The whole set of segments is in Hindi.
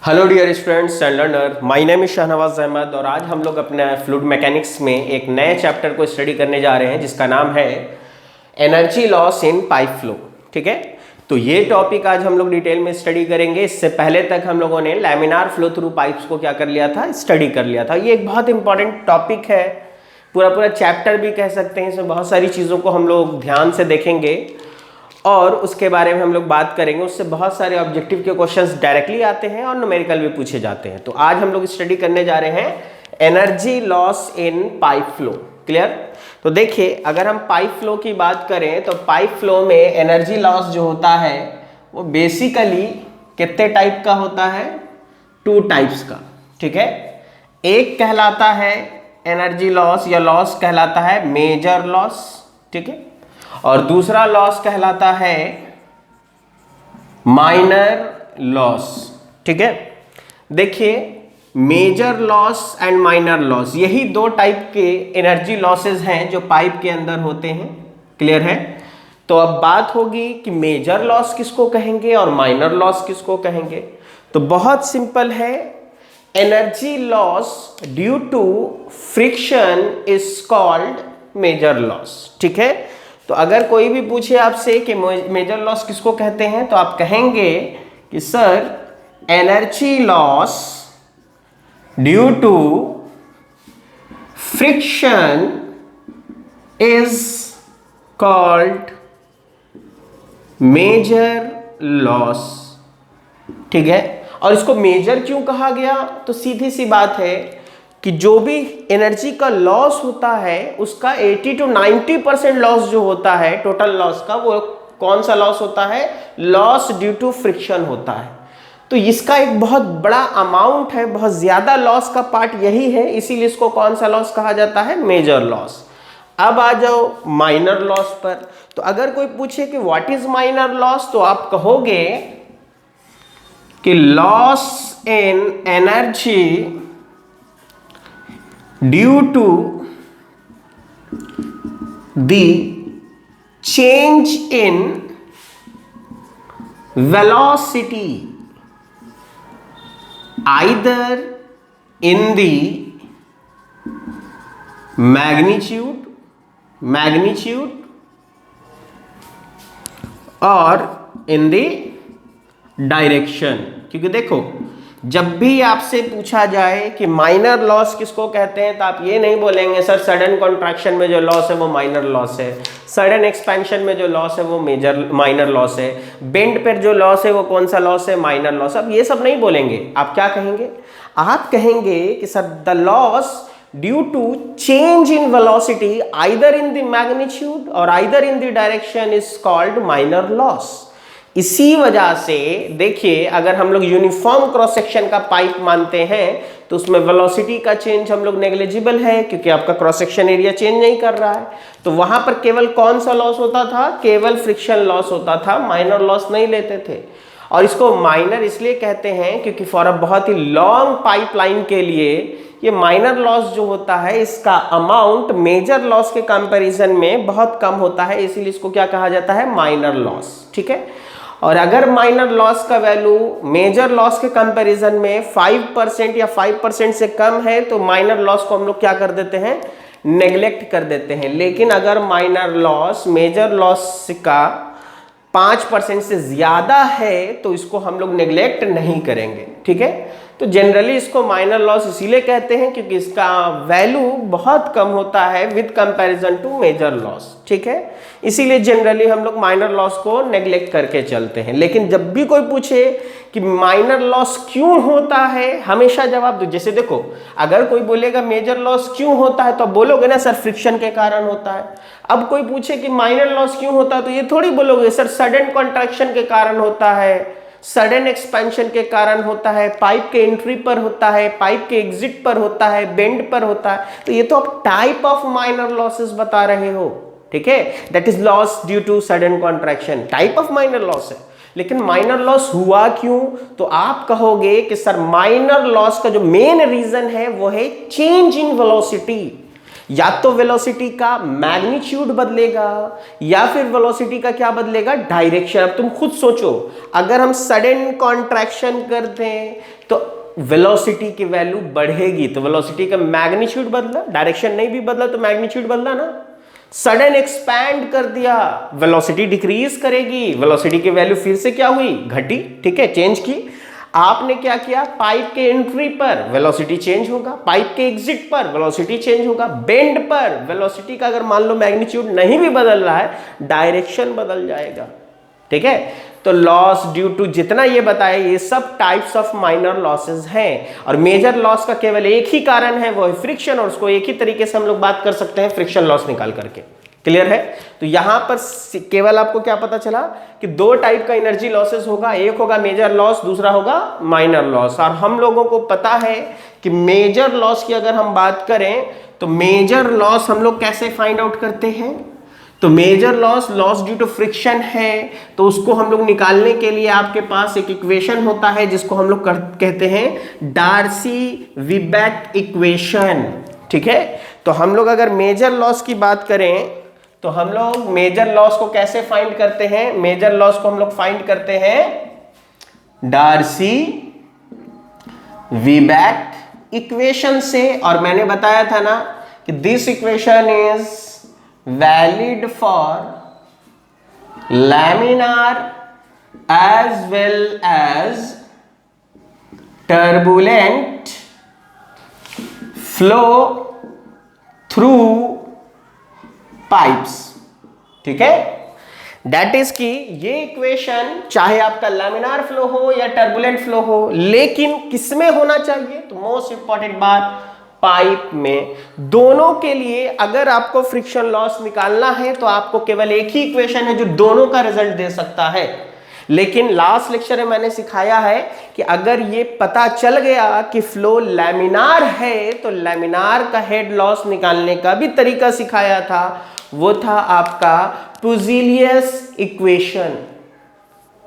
Hello dear students and learner, my name is Shahnawaz Ahmed और आज हम लोग अपने फ्लूइड मैकेनिक्स में एक नए चैप्टर को स्टडी करने जा रहे हैं जिसका नाम है energy loss in pipe flow. ठीक है, तो ये टॉपिक आज हम लोग डिटेल में स्टडी करेंगे। इससे पहले तक हम लोगों ने लैमिनार फ्लो थ्रू पाइप्स को क्या कर लिया था, स्टडी कर लिया था। ये एक बहुत इंपॉर्टेंट टॉपिक है, पूरा चैप्टर भी कह सकते हैं। इसमें बहुत सारी चीज़ों को हम लोग ध्यान से देखेंगे और उसके बारे में हम लोग बात करेंगे। उससे बहुत सारे ऑब्जेक्टिव के क्वेश्चंस डायरेक्टली आते हैं और न्यूमेरिकल भी पूछे जाते हैं। तो आज हम लोग स्टडी करने जा रहे हैं energy loss in pipe flow. Clear? तो देखिए, अगर हम पाइप फ्लो की बात करें तो पाइप फ्लो में एनर्जी लॉस जो होता है वो बेसिकली कितने टाइप का होता है? 2 टाइप्स का। ठीक है, एक कहलाता है एनर्जी लॉस या लॉस कहलाता है मेजर लॉस। ठीक है, और दूसरा लॉस कहलाता है माइनर लॉस। ठीक है, देखिए major loss and minor loss, यही 2 टाइप के एनर्जी लॉसेस हैं जो पाइप के अंदर होते हैं। क्लियर है? तो अब बात होगी कि मेजर लॉस किसको कहेंगे और माइनर लॉस किसको कहेंगे। तो बहुत सिंपल है, energy loss due to friction is called major loss. ठीक है, तो अगर कोई भी पूछे आपसे कि मेजर लॉस किसको कहते हैं तो आप कहेंगे कि sir energy loss due to friction is called major loss. ठीक है, और इसको मेजर क्यों कहा गया? तो सीधी सी बात है कि जो भी एनर्जी का लॉस होता है उसका 80 to 90% लॉस जो होता है टोटल लॉस का, वो कौन सा लॉस होता है? लॉस ड्यू टू फ्रिक्शन होता है। तो इसका एक बहुत बड़ा अमाउंट है, बहुत ज्यादा लॉस का पार्ट यही है, इसीलिए इसको कौन सा लॉस कहा जाता है? Major loss. अब आ जाओ माइनर लॉस पर। तो अगर कोई पूछे कि व्हाट इज माइनर लॉस तो आप कहोगे कि loss in energy due to the change in velocity either in the magnitude or in the direction। क्योंकि देखो, जब भी आपसे पूछा जाए कि माइनर लॉस किसको कहते हैं तो आप ये नहीं बोलेंगे सर सडन कॉन्ट्रैक्शन में जो लॉस है वो माइनर लॉस है, सडन एक्सपेंशन में जो लॉस है वो माइनर लॉस है, बेंड पर जो लॉस है वो कौन सा लॉस है? Minor loss. अब ये सब नहीं बोलेंगे, आप क्या कहेंगे? आप कहेंगे कि sir the loss due to change in velocity either in the magnitude और either in the direction is called minor loss. इसी वजह से देखिए, अगर हम लोग यूनिफॉर्म क्रॉस सेक्शन का पाइप मानते हैं तो उसमें वेलोसिटी का चेंज हम लोग नेग्लिजिबल है क्योंकि आपका क्रॉस सेक्शन एरिया चेंज नहीं कर रहा है। तो वहां पर केवल कौन सा लॉस होता था? केवल फ्रिक्शन लॉस होता था, माइनर लॉस नहीं लेते थे। और इसको माइनर इसलिए कहते हैं क्योंकि फॉर अ बहुत ही लॉन्ग पाइपलाइन के लिए ये माइनर लॉस जो होता है इसका अमाउंट मेजर लॉस के कंपैरिजन में बहुत कम होता है, इसीलिए इसको क्या कहा जाता है? Minor loss. ठीक है, और अगर माइनर लॉस का वैल्यू मेजर लॉस के कंपैरिजन में 5% या 5% से कम है तो माइनर लॉस को हम लोग क्या कर देते हैं? नेग्लेक्ट कर देते हैं। लेकिन अगर माइनर लॉस मेजर लॉस का 5% से ज्यादा है तो इसको हम लोग नेग्लेक्ट नहीं करेंगे। ठीक है, तो जनरली इसको माइनर लॉस इसीलिए कहते हैं क्योंकि इसका वैल्यू बहुत कम होता है with comparison to major loss. ठीक है, इसीलिए जनरली हम लोग माइनर लॉस को नेग्लेक्ट करके चलते हैं। लेकिन जब भी कोई पूछे कि माइनर लॉस क्यों होता है, हमेशा जवाब दो। जैसे देखो, अगर कोई बोलेगा मेजर लॉस क्यों होता है तो आप बोलोगे ना सर फ्रिक्शन के कारण होता है। अब कोई पूछे कि माइनर लॉस क्यों होता है तो ये थोड़ी बोलोगे सर सडन कॉन्ट्रैक्शन के कारण होता है, सडन एक्सपेंशन के कारण होता है, पाइप के एंट्री पर होता है, पाइप के एग्जिट पर होता है, बेंड पर होता है। तो ये तो आप टाइप ऑफ माइनर लॉसेस बता रहे हो। ठीक है, that is loss due to sudden contraction, type of minor loss है। लेकिन माइनर लॉस हुआ क्यों? तो आप कहोगे कि सर माइनर लॉस का जो मेन रीजन है वो है चेंज इन वेलोसिटी। या तो वेलोसिटी का मैग्नीट्यूड बदलेगा या फिर वेलोसिटी का क्या बदलेगा, डायरेक्शन। अब तुम खुद सोचो, अगर हम सडन कॉन्ट्रैक्शन करते हैं तो वेलोसिटी की वैल्यू बढ़ेगी, तो वेलोसिटी का मैग्नीट्यूड बदला, डायरेक्शन नहीं भी बदला तो मैग्नीट्यूड बदला ना। सडन एक्सपैंड कर दिया, वेलोसिटी डिक्रीज करेगी, वेलोसिटी की वैल्यू फिर से क्या हुई, घटी, ठीक है, चेंज की। आपने क्या किया, पाइप के एंट्री पर वेलोसिटी चेंज होगा, पाइप के एग्जिट पर वेलोसिटी चेंज होगा, बेंड पर वेलोसिटी का अगर मान लो मैग्नीट्यूड नहीं भी बदल रहा है, डायरेक्शन बदल जाएगा, ठीक है। तो लॉस ड्यू टू जितना ये बताए, ये सब टाइप्स ऑफ माइनर लॉसेस हैं, और मेजर लॉस का केवल एक ही कारण है, वो है फ्रिक्शन, और उसको एक ही तरीके से हम लोग बात कर सकते हैं फ्रिक्शन लॉस निकाल करके। क्लियर है? तो यहां पर केवल आपको क्या पता चला कि दो टाइप का एनर्जी लॉसेस होगा, एक होगा मेजर लॉस, दूसरा होगा माइनर लॉस। और हम लोगों को पता है कि मेजर लॉस की अगर हम बात करें तो मेजर लॉस हम लोग कैसे फाइंड आउट करते हैं, तो major loss, loss due to friction है, तो उसको हम लोग निकालने के लिए आपके पास एक इक्वेशन होता है जिसको हम लोग कहते हैं डार्सी-वीबैक इक्वेशन, ठीक है। तो हम लोग अगर मेजर लॉस की बात करें तो हम लोग मेजर लॉस को कैसे फाइंड करते हैं, मेजर लॉस को हम लोग फाइंड करते हैं डार्सी-वीबैक इक्वेशन से। और मैंने बताया था ना कि this equation is valid for laminar as well as turbulent flow through pipes, ठीक है। दैट इज कि ये इक्वेशन चाहे आपका लैमिनार फ्लो हो या टर्बुलेंट फ्लो हो, लेकिन किसमें होना चाहिए, तो मोस्ट इंपॉर्टेंट बात, पाइप में। दोनों के लिए अगर आपको फ्रिक्शन लॉस निकालना है तो आपको केवल एक ही इक्वेशन है जो दोनों का रिजल्ट दे सकता है। लेकिन लास्ट लेक्चर में मैंने सिखाया है कि अगर ये पता चल गया कि फ्लो लैमिनार है तो लैमिनार का हेड लॉस निकालने का भी तरीका सिखाया था, वो था आपका पुज़िलियस इक्वेशन,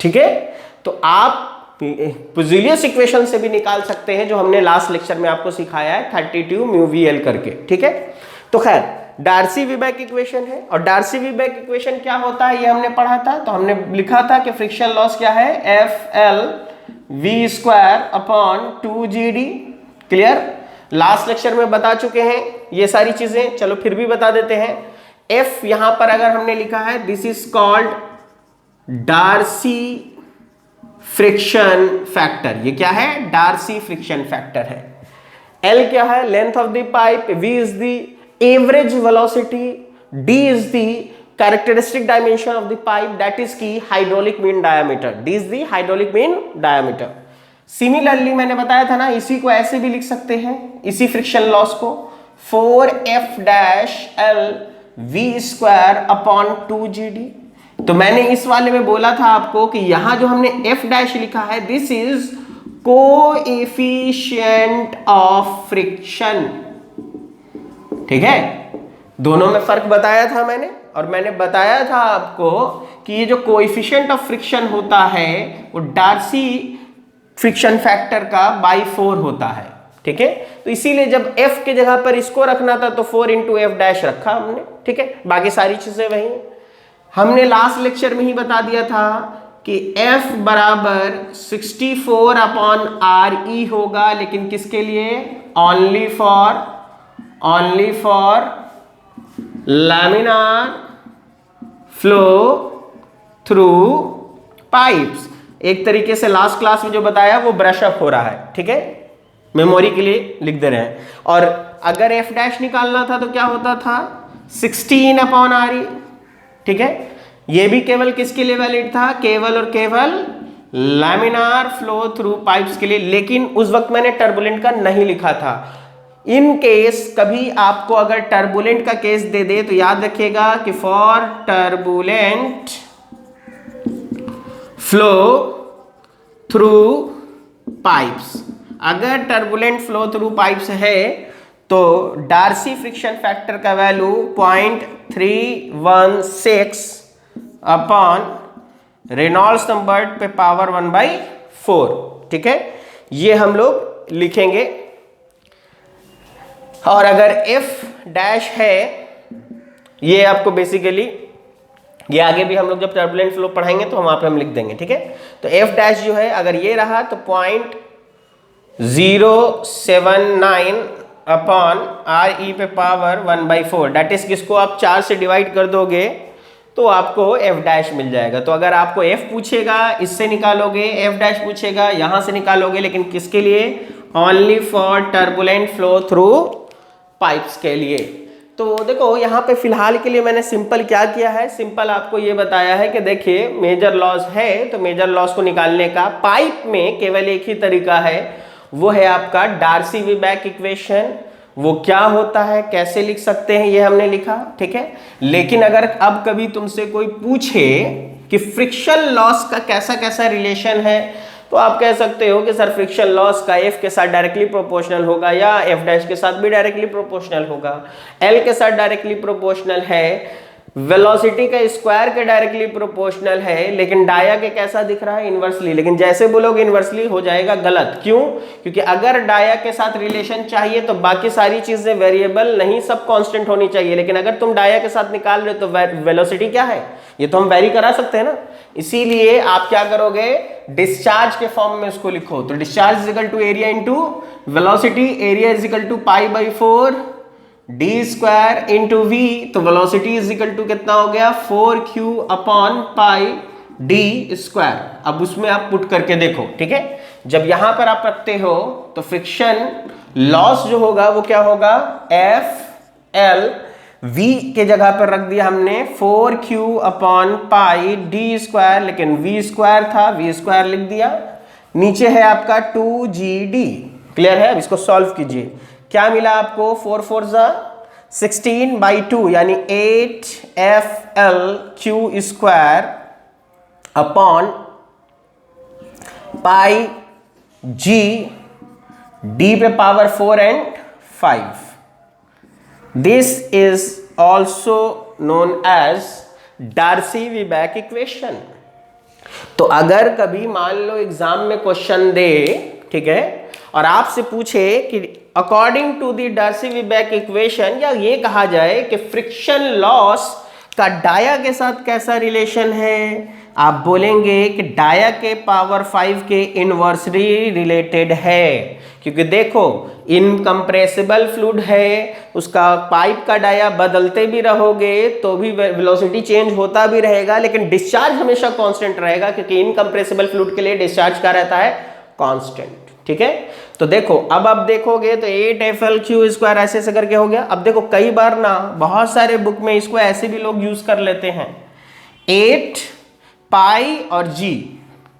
ठीक है। तो आप पुज़िलियस इक्वेशन से भी निकाल सकते हैं, जो हमने लास्ट लेक्चर में आपको सिखाया है 32 म्यू वीएल करके, ठीक है। तो खैर डार्सी-वीबैक इक्वेशन है, और डार्सी-वीबैक इक्वेशन क्या होता है ये हमने पढ़ा था। तो हमने लिखा था कि फ्रिक्शन लॉस क्या है, FL V²/2GD। Clear? Last lecture में बता चुके हैं ये सारी चीजें, चलो फिर भी बता देते हैं। F यहां पर अगर हमने लिखा है, this is called Darcy friction factor. ये क्या है, डार्सी फ्रिक्शन फैक्टर है। L क्या है, length of the pipe, V is the average velocity, D is the characteristic dimension of the pipe, that is की hydraulic mean diameter, D is the hydraulic mean diameter। Similarly मैंने बताया था ना, इसी को ऐसे भी लिख सकते हैं, इसी फ्रिक्शन लॉस को 4F-L V²/2GD। तो मैंने इस वाले में बोला था आपको कि यहां जो हमने F' लिखा है, this is coefficient of friction, ठीक है। दोनों में फर्क बताया था मैंने, और मैंने बताया था आपको कि ये जो कोएफिशिएंट ऑफ फ्रिक्शन होता है वो डार्सी फ्रिक्शन फैक्टर का बाई 4 होता है, ठीक है। तो इसीलिए जब F के जगह पर इसको रखना था तो 4 × F' रखा हमने, ठीक है। बाकी सारी चीजें वही हमने लास्ट लेक्चर में ही बता दिया था कि F = 64/RE होगा, लेकिन किसके लिए, only for laminar flow through pipes। एक तरीके से लास्ट क्लास में जो बताया वो ब्रश अप हो रहा है, ठीक है, मेमोरी के लिए लिख दे रहे हैं। और अगर F' निकालना था तो क्या होता था, 16/RE, ठीक है। ये भी केवल किसके लिए वैलिड था, केवल और केवल लैमिनार फ्लो थ्रू पाइप्स के लिए। लेकिन उस वक्त मैंने टर्बुलेंट का नहीं लिखा था। इन केस कभी आपको अगर टर्बुलेंट का केस दे दे तो याद रखिएगा कि for turbulent flow through pipes, अगर टर्बुलेंट फ्लो थ्रू पाइप्स है तो डार्सी फ्रिक्शन फैक्टर का वैल्यू 0.316 अपॉन रेनॉल्ड्स नंबर पे पावर 1/4, ठीक है। ये हम लोग लिखेंगे। और अगर एफ डैश है, ये आपको बेसिकली, ये आगे भी हम लोग जब टर्बुलेंट फ्लो पढ़ाएंगे तो वहां पे हम लिख देंगे, ठीक है। तो एफ डैश जो है अगर ये रहा तो 0.079 अपॉन आर ई पे पावर 1/4, डेट इज किसको आप 4 से डिवाइड कर दोगे तो आपको एफ डैश मिल जाएगा। तो अगर आपको एफ पूछेगा इससे निकालोगे, एफ डैश पूछेगा यहां से निकालोगे, लेकिन किसके लिए? Only for turbulent flow through pipes के लिए। तो देखो यहाँ पे फिलहाल के लिए मैंने सिंपल क्या किया है, सिंपल आपको ये बताया है कि देखिए मेजर लॉस है, तो मेजर लॉस को निकालने का पाइप में केवल एक ही तरीका है, वो है आपका डार्सी-वीबैक इक्वेशन। वो क्या होता है, कैसे लिख सकते हैं, ये हमने लिखा, ठीक है। लेकिन अगर अब कभी तुमसे कोई पूछे कि फ्रिक्शन लॉस का कैसा कैसा रिलेशन है, तो आप कह सकते हो कि सर फ्रिक्शन लॉस का एफ के साथ डायरेक्टली प्रोपोर्शनल होगा, या एफ डैश के साथ भी डायरेक्टली प्रोपोर्शनल होगा, एल के साथ डायरेक्टली प्रोपोर्शनल है, वेलोसिटी का स्क्वायर के डायरेक्टली प्रोपोर्शनल है, लेकिन डाया के कैसा दिख रहा है? इनवर्सली। लेकिन जैसे बोलोगे इनवर्सली हो जाएगा गलत, क्यों? क्योंकि अगर डाया के साथ रिलेशन चाहिए तो बाकी सारी चीजें वेरिएबल नहीं, सब कांस्टेंट होनी चाहिए, लेकिन अगर तुम डाया के साथ निकाल रहे हो तो वेलोसिटी क्या है, ये तो हम वेरी करा सकते हैं ना। इसीलिए आप क्या करोगे, डिस्चार्ज के फॉर्म में उसको लिखो, तो discharge is equal to area into velocity, area is equal to π/4 D square into V, तो वेलोसिटी इज इक्वल टू कितना हो गया? 4q upon pi D square. अब उसमें आप पुट करके देखो, ठीक है। जब यहां पर आप रखते हो तो फ्रिक्शन लॉस जो होगा वो क्या होगा? एफ एल, v के जगह पर रख दिया हमने 4q upon pi D square, लेकिन v स्क्वायर था, v स्क्वायर लिख दिया, नीचे है आपका 2gd। क्लियर है? अब इसको सॉल्व कीजिए, क्या मिला आपको? 4 4 16/2 यानी 8fl/q square upon pi G D पे power 4 and 5। This is also known as Darcy Weisbach equation. तो अगर कभी मान लो एग्जाम में क्वेश्चन दे, ठीक है, और आपसे पूछे कि अकॉर्डिंग टू द डार्सी-वीबैक इक्वेशन, या ये कहा जाए कि फ्रिक्शन लॉस का डाया के साथ कैसा रिलेशन है, आप बोलेंगे कि डाया के पावर 5 के इनवर्सली रिलेटेड है। क्योंकि देखो इनकम्प्रेसिबल फ्लूइड है, उसका पाइप का डाया बदलते भी रहोगे तो भी वेलोसिटी चेंज होता भी रहेगा, लेकिन डिस्चार्ज हमेशा कांस्टेंट रहेगा, क्योंकि इनकम्प्रेसिबल फ्लूइड के लिए डिस्चार्ज का रहता है कांस्टेंट, ठीक है। तो देखो अब आप देखोगे तो 8fl/q स्क्वायर ऐसे ऐसे करके हो गया। अब देखो कई बार ना बहुत सारे बुक में इसको ऐसे भी लोग यूज कर लेते हैं, 8 पाई और g,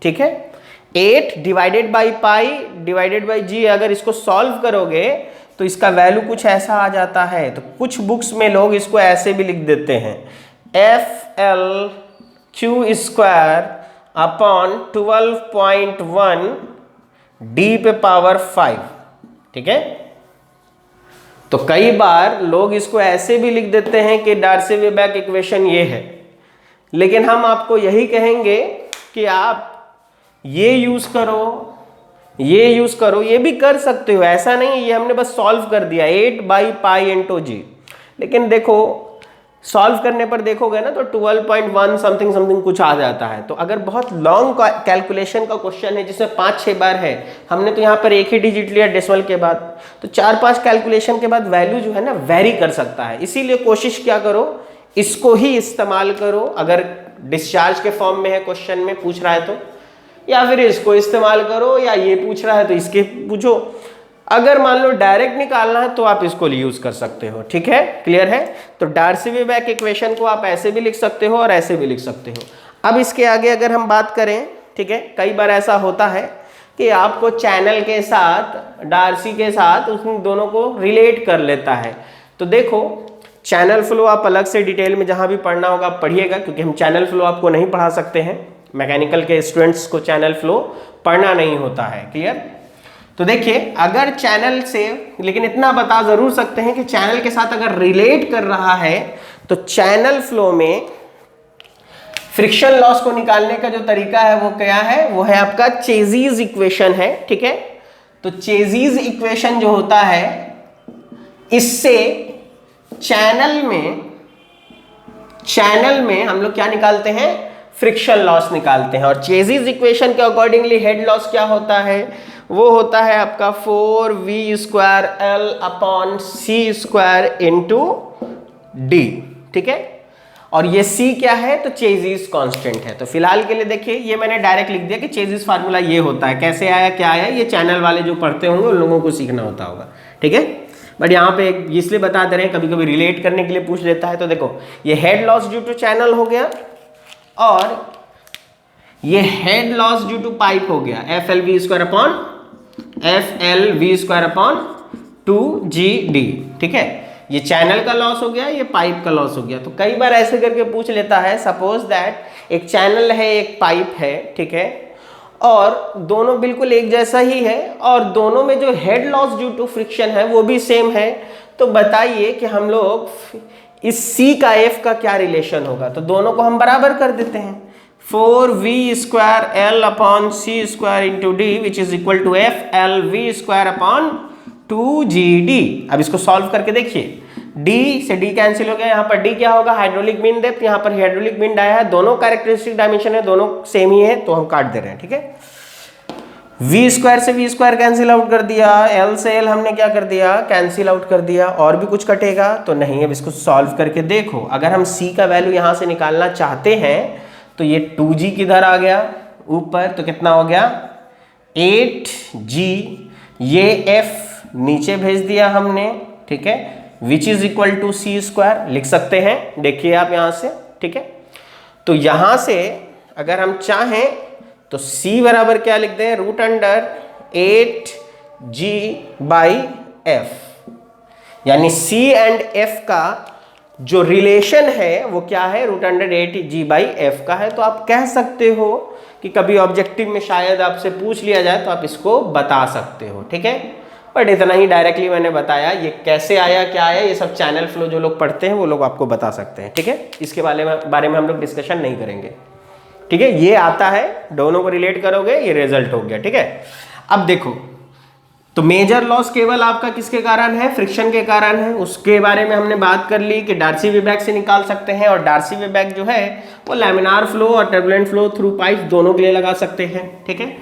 ठीक है, 8 divided by pi divided by G. अगर इसको सॉल्व करोगे तो इसका वैल्यू कुछ ऐसा आ जाता है। तो कुछ बुक्स में लोग इसको ऐसे भी लिख देते हैं, fl/q स्क्वायर अपॉन 12.1 डी पे पावर 5, ठीक है। तो कई बार लोग इसको ऐसे भी लिख देते हैं कि डार्सी-वीबैक इक्वेशन ये है, लेकिन हम आपको यही कहेंगे कि आप ये यूज करो, ये यूज करो, ये भी कर सकते हो, ऐसा नहीं ये हमने बस सॉल्व कर दिया 8/पाई इंटू जी। लेकिन देखो सॉल्व करने पर देखोगे ना तो 12.1 समथिंग समथिंग कुछ आ जाता है। तो अगर बहुत लॉन्ग कैलकुलेशन का क्वेश्चन है जिसमें 5-6 बार है, हमने तो यहाँ पर एक ही डिजिट लिया डेसिमल के बाद, तो 4-5 कैलकुलेशन के बाद वैल्यू जो है ना वेरी कर सकता है। इसीलिए कोशिश क्या करो, इसको ही इस्तेमाल करो। अगर डिस्चार्ज के फॉर्म में है, क्वेश्चन में पूछ रहा है तो, या फिर इसको इस्तेमाल करो, या ये पूछ रहा है तो इसके पूछो। अगर मान लो डायरेक्ट निकालना है तो आप इसको यूज कर सकते हो, ठीक है, क्लियर है। तो डार्सी-वीबैक इक्वेशन को आप ऐसे भी लिख सकते हो और ऐसे भी लिख सकते हो। अब इसके आगे अगर हम बात करें, ठीक है, कई बार ऐसा होता है कि आपको चैनल के साथ डार्सी के साथ उन दोनों को रिलेट कर लेता है। तो देखो चैनल फ्लो आप अलग से डिटेल में जहां भी पढ़ना होगा पढ़िएगा, क्योंकि हम चैनल फ्लो आपको नहीं पढ़ा सकते हैं, मैकेनिकल के स्टूडेंट्स को चैनल फ्लो पढ़ना नहीं होता है, क्लियर। तो देखिए अगर चैनल से, लेकिन इतना बता जरूर सकते हैं कि चैनल के साथ अगर रिलेट कर रहा है तो चैनल फ्लो में फ्रिक्शन लॉस को निकालने का जो तरीका है वो क्या है, वो है आपका चेजीज इक्वेशन है, ठीक है। तो चेजीज इक्वेशन जो होता है इससे चैनल में हम लोग क्या निकालते हैं, फ्रिक्शन लॉस निकालते हैं। और चेजिस इक्वेशन के अकॉर्डिंगली हेड लॉस क्या होता है, वो होता है आपका 4v²L/c² इंटू डी, ठीक है। और ये c क्या है, तो चेजिस कांस्टेंट है। तो फिलहाल के लिए देखिए ये मैंने डायरेक्ट लिख दिया कि चेजिस फार्मूला ये होता है। कैसे आया, क्या आया, ये चैनल वाले जो पढ़ते होंगे उन लोगों को सीखना होता होगा, ठीक है। बट यहाँ पे इसलिए बता दे रहे हैं, कभी कभी रिलेट करने के लिए पूछ लेता है। तो देखो ये head loss due to channel हो गया और ये head loss due to pipe हो गया, FLV²/2GD, ठीक है। ये चैनल का लॉस हो गया, ये पाइप का लॉस हो गया। तो कई बार ऐसे करके पूछ लेता है, सपोज दैट एक चैनल है एक पाइप है, ठीक है, और दोनों बिल्कुल एक जैसा ही है और दोनों में जो head loss due to friction है वो भी सेम है। तो बताइए कि हम लोग इस C का F का क्या रिलेशन होगा। तो दोनों को हम बराबर कर देते हैं, 4v²L/c² into D which is equal to FLV²/2GD। अब इसको सॉल्व करके देखिए, D से D कैंसिल हो गया, यहाँ पर D क्या होगा, हाइड्रोलिक मीन डेप्थ, यहाँ पर हाइड्रोलिक मीन डाया है, दोनों कैरेक्टरिस्टिक डायमेंशन है, दोनों सेम ही है, तो हम काट दे रहे हैं, ठीक है। v² से v² कैंसिल आउट कर दिया, L से L हमने क्या कर दिया, कैंसिल आउट कर दिया। और भी कुछ कटेगा तो नहीं। अब इसको सॉल्व करके देखो, अगर हम C का वैल्यू यहाँ से निकालना चाहते हैं तो ये 2G किधर आ गया ऊपर, तो कितना हो गया 8G, ये F नीचे भेज दिया हमने, ठीक है, विच इज इक्वल टू C² लिख सकते हैं, देखिए आप यहां से, ठीक है। तो यहां से अगर हम चाहें तो C बराबर क्या लिख दें, √8G/F, यानी C एंड F का जो रिलेशन है वो क्या है, √8G/F का है। तो आप कह सकते हो कि कभी ऑब्जेक्टिव में शायद आपसे पूछ लिया जाए तो आप इसको बता सकते हो, ठीक है। बट इतना ही डायरेक्टली मैंने बताया, ये कैसे आया क्या आया ये सब चैनल फ्लो जो लोग पढ़ते हैं वो लोग आपको बता सकते हैं, ठीक है। इसके बारे में हम लोग डिस्कशन नहीं करेंगे, ठीक है। ये आता है, दोनों को रिलेट करोगे, ये रिजल्ट हो गया, ठीक है। अब देखो, तो मेजर लॉस केवल आपका किसके कारण है, फ्रिक्शन के कारण है। उसके बारे में हमने बात कर ली कि डार्सी-वेबैक से निकाल सकते हैं, और डार्सी-वेबैक जो है वो लैमिनार फ्लो और टर्बुलेंट फ्लो थ्रू पाइप दोनों के लिए लगा सकते हैं, ठीक है।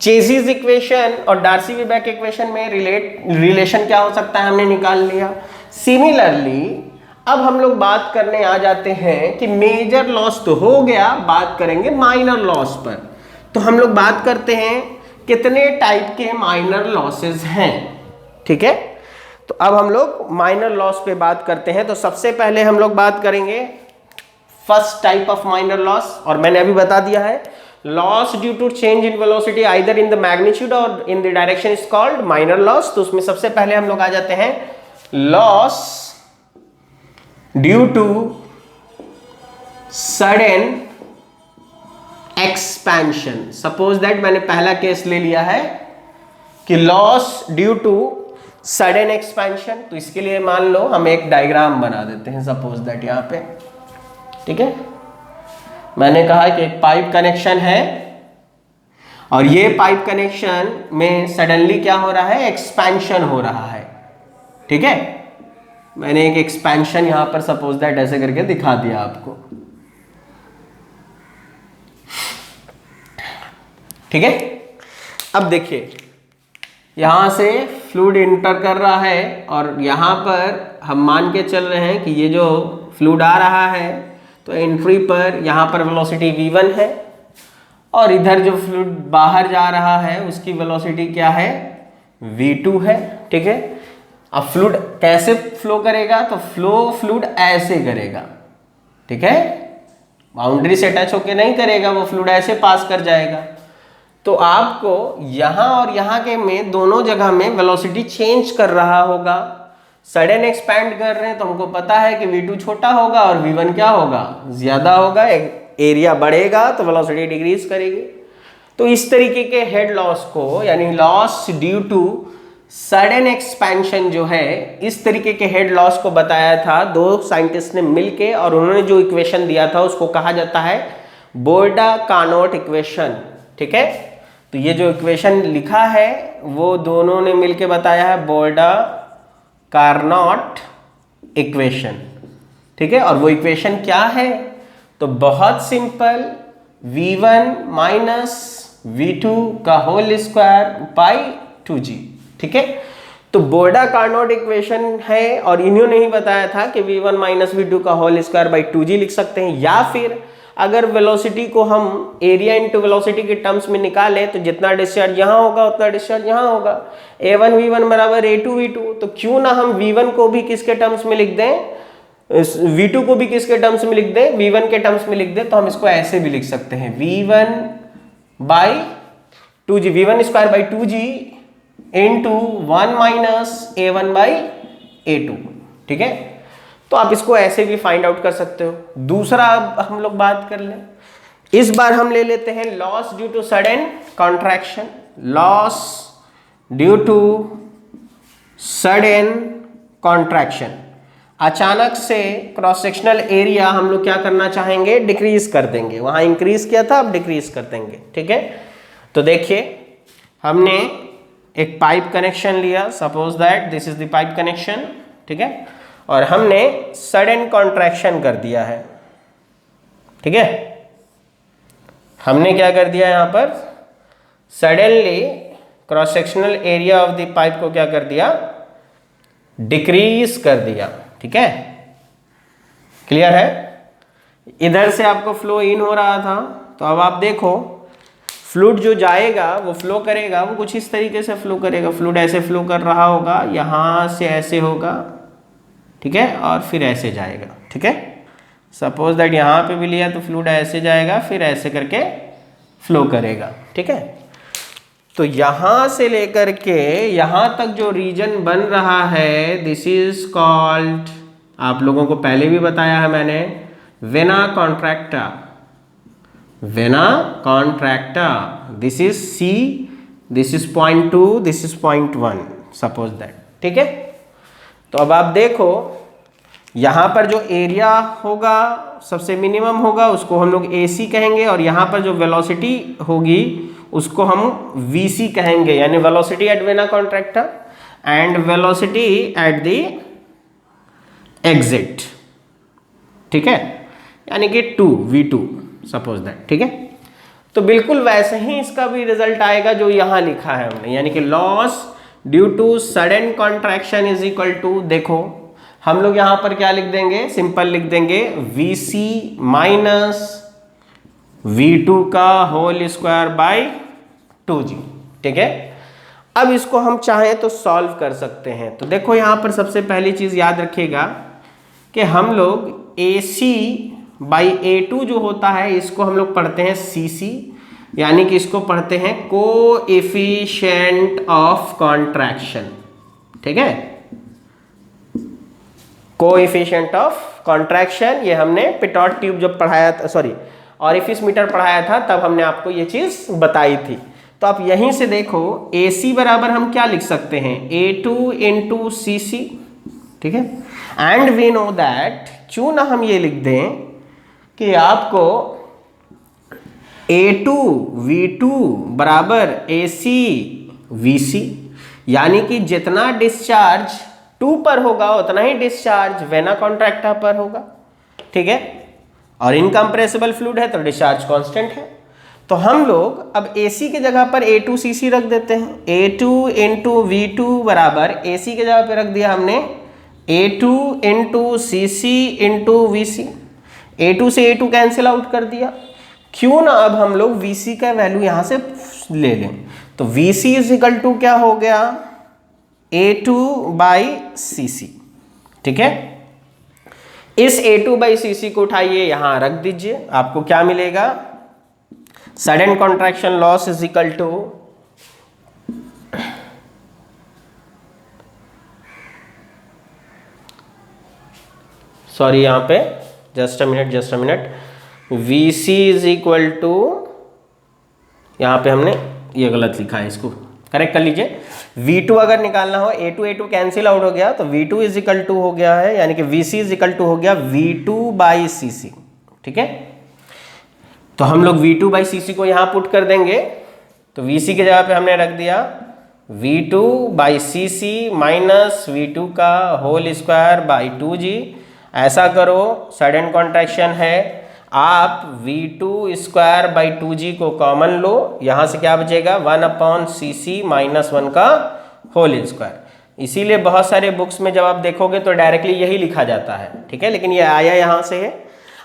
चेजिस इक्वेशन और डार्सी-वेबैक इक्वेशन में रिलेशन क्या हो सकता है हमने निकाल लिया। सिमिलरली अब हम लोग बात करने आ जाते हैं कि मेजर लॉस तो हो गया, बात करेंगे माइनर लॉस पर। तो हम लोग बात करते हैं कितने टाइप के माइनर लॉसेस हैं, ठीक है। तो अब हम लोग माइनर लॉस पे बात करते हैं। तो सबसे पहले हम लोग बात करेंगे first type of minor loss, और मैंने अभी बता दिया है, loss due to change in velocity either in the magnitude और in the direction is called minor loss. तो उसमें सबसे पहले हम लोग आ जाते हैं loss due to sudden expansion. Suppose that मैंने पहला केस ले लिया है कि loss due to sudden expansion. तो इसके लिए मान लो हम एक डायग्राम बना देते हैं, सपोज दैट यहां पे, ठीक है। मैंने कहा कि एक पाइप कनेक्शन है और ये पाइप कनेक्शन में सडनली क्या हो रहा है, एक्सपेंशन हो रहा है, ठीक है। मैंने एक एक्सपेंशन यहां पर सपोज दैट ऐसे करके दिखा दिया आपको, ठीक है। अब देखिए यहां से फ्लूइड इंटर कर रहा है और यहां पर हम मान के चल रहे हैं कि ये जो फ्लूइड आ रहा है तो एंट्री पर यहां पर वेलोसिटी v1 है और इधर जो फ्लूइड बाहर जा रहा है उसकी वेलोसिटी क्या है, v2 है, ठीक है। अब फ्लूइड कैसे फ्लो करेगा, तो फ्लूइड ऐसे करेगा, ठीक है, बाउंड्री से टच होके नहीं करेगा, वो फ्लूइड ऐसे पास कर जाएगा। तो आपको यहां और यहां के में दोनों जगह में वेलोसिटी चेंज कर रहा होगा। सडन एक्सपैंड कर रहे हैं तो हमको पता है कि v2 छोटा होगा और v1 क्या होगा, ज्यादा होगा। एरिया बढ़ेगा तो वेलोसिटी डिक्रीज करेगी। तो इस तरीके के हेड लॉस को, यानी loss due to sudden expansion जो है, इस तरीके के हेड लॉस को बताया था दो साइंटिस्ट ने मिलके, और उन्होंने जो इक्वेशन दिया था उसको कहा जाता है बोर्डा-कार्नोट इक्वेशन, ठीक है। तो ये जो इक्वेशन लिखा है वो दोनों ने मिलके बताया है, बोर्डा कार्नोट इक्वेशन, ठीक है। और वो इक्वेशन क्या है? तो बहुत सिंपल, v1 माइनस v2 का होल स्क्वायर बाई 2g, ठीक है। तो बोर्डा कार्नोट इक्वेशन है और इन्होंने ही बताया था कि v1 माइनस v2 का होल स्क्वायर बाई 2g लिख सकते हैं, या फिर अगर वेलोसिटी को हम एरिया इंटू वेलोसिटी के टर्म्स में निकालें तो जितना डिस्चार्ज यहाँ होगा उतना डिस्चार्ज यहाँ होगा, a1 v1 बराबर a2 v2। तो क्यों ना हम v1 को भी किसके टर्म्स में लिख दें, v2 को भी किसके टर्म्स में लिख दें, v1 के टर्म्स में लिख दें। तो हम इसको ऐसे भी लिख सकते हैं, v1 by 2g, v1 square by 2g into 1 minus a1 by a2, ठीक है। तो आप इसको ऐसे भी फाइंड आउट कर सकते हो। दूसरा अब हम लोग बात कर लें, इस बार हम ले लेते हैं loss due to sudden contraction. Loss due to sudden contraction, अचानक से क्रॉस सेक्शनल एरिया हम लोग क्या करना चाहेंगे, डिक्रीज कर देंगे। वहां इंक्रीज किया था, अब डिक्रीज कर देंगे, ठीक है। तो देखिए हमने एक पाइप कनेक्शन लिया, suppose that this is the pipe connection, ठीक है, और हमने सडन कॉन्ट्रैक्शन कर दिया है, ठीक है। हमने क्या कर दिया यहां पर, suddenly cross sectional area of the pipe को क्या कर दिया, डिक्रीज कर दिया, ठीक है। क्लियर है? इधर से आपको फ्लो इन हो रहा था, तो अब आप देखो फ्लूइड जो जाएगा वो फ्लो करेगा, वो कुछ इस तरीके से फ्लो करेगा। फ्लूइड ऐसे फ्लो कर रहा होगा, यहां से ऐसे होगा, ठीक है, और फिर ऐसे जाएगा, ठीक है। सपोज दैट यहाँ पे भी लिया तो फ्लूइड ऐसे जाएगा, फिर ऐसे करके फ्लो करेगा, ठीक है। तो यहाँ से लेकर के यहाँ तक जो रीजन बन रहा है, दिस इज कॉल्ड, आप लोगों को पहले भी बताया है मैंने, vena contracta. Vena contracta, this is C, this is 0.2, this is 0.1, suppose that, ठीक है। तो अब आप देखो यहाँ पर जो एरिया होगा सबसे मिनिमम होगा, उसको हम लोग AC कहेंगे, और यहाँ पर जो वेलोसिटी होगी उसको हम VC कहेंगे, यानी velocity at vena contracta and velocity at the exit, ठीक है, यानी कि 2v2, सपोज दैट, ठीक है। तो बिल्कुल वैसे ही इसका भी रिजल्ट आएगा जो यहाँ लिखा है हमने, यानी कि loss due to sudden contraction is equal to, देखो हम लोग यहां पर क्या लिख देंगे, सिंपल लिख देंगे Vc माइनस V2 का होल स्क्वायर बाई 2g, ठीक है। अब इसको हम चाहें तो सॉल्व कर सकते हैं। तो देखो यहां पर सबसे पहली चीज याद रखिएगा कि हम लोग AC बाई A2 जो होता है इसको हम लोग पढ़ते हैं CC, यानी कि इसको पढ़ते हैं कोएफिशिएंट ऑफ कॉन्ट्रैक्शन, ठीक है। कोएफिशिएंट ऑफ कॉन्ट्रैक्शन, ये हमने पिटॉट ट्यूब जब पढ़ाया था, सॉरी ऑरिफिस मीटर पढ़ाया था, तब हमने आपको ये चीज बताई थी। तो आप यहीं से देखो AC बराबर हम क्या लिख सकते हैं, A2 इंटू CC, ठीक है। एंड वी नो दैट, क्यों ना हम ये लिख दें कि आपको A2 V2 बराबर AC VC, यानी कि जितना डिस्चार्ज 2 पर होगा उतना ही डिस्चार्ज वेना कॉन्ट्रैक्टा पर होगा, ठीक है। और इनकम्प्रेसिबल फ्लूइड है तो डिस्चार्ज कांस्टेंट है। तो हम लोग अब AC की जगह पर A2 CC रख देते हैं। A2 इंटू V2 बराबर AC की जगह पर रख दिया हमने A2 into CC into VC। A2 से A2 कैंसिल आउट कर दिया, क्यों ना अब हम लोग VC का वैल्यू यहां से ले लें। तो VC इज इक्वल टू क्या हो गया, A2 बाई CC, ठीक है। इस A2 बाई CC को उठाइए यहां रख दीजिए, आपको क्या मिलेगा, sudden contraction loss is equal to sorry यहां पे just a minute, VC is equal to, यहां पे हमने ये गलत लिखा है, इसको करेक्ट कर लीजिए। V2 अगर निकालना हो, A2 कैंसिल आउट हो गया तो V2 इज इक्वल टू हो गया है, यानी कि VC इज इक्वल टू हो गया V2 बाई CC, ठीक है। तो हम लोग V2 बाई CC को यहां पुट कर देंगे, तो VC की जगह पे हमने रख दिया V2 by C C minus V2 का होल स्क्वायर बाई 2G। ऐसा करो, सडन कॉन्ट्रैक्शन है, आप V2 स्क्वायर बाई 2G को कॉमन लो, यहाँ से क्या बचेगा 1/cc माइनस 1 का होल स्क्वायर। इसीलिए बहुत सारे बुक्स में जब आप देखोगे तो डायरेक्टली यही लिखा जाता है, ठीक है, लेकिन ये आया यहाँ से है।